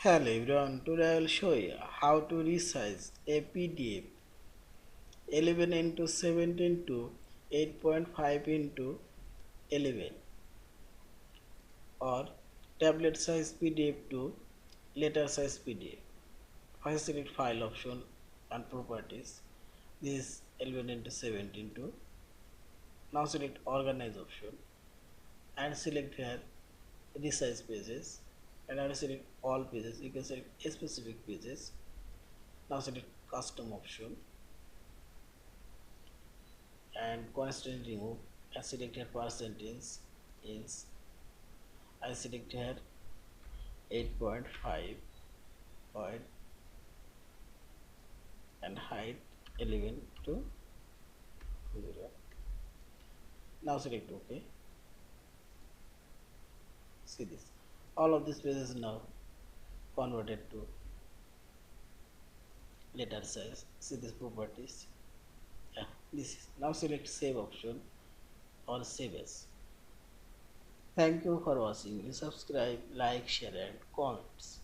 Hello everyone, today I will show you how to resize a PDF 11 into 17 to 8.5 into 11 or tablet size PDF to letter size PDF. First select file option and properties. This is 11 into 17 to. Now select organize option and select here resize pages and I will select all pages. You can select specific pages. Now select custom option and constant remove and select here percentage inch. I select here 8.5 point and height 11 to 0. Now select OK. See this, all of these pages now converted to letter size. See this properties. Yeah, this is now select save option or save as. Thank you for watching. Please subscribe, like, share and comments.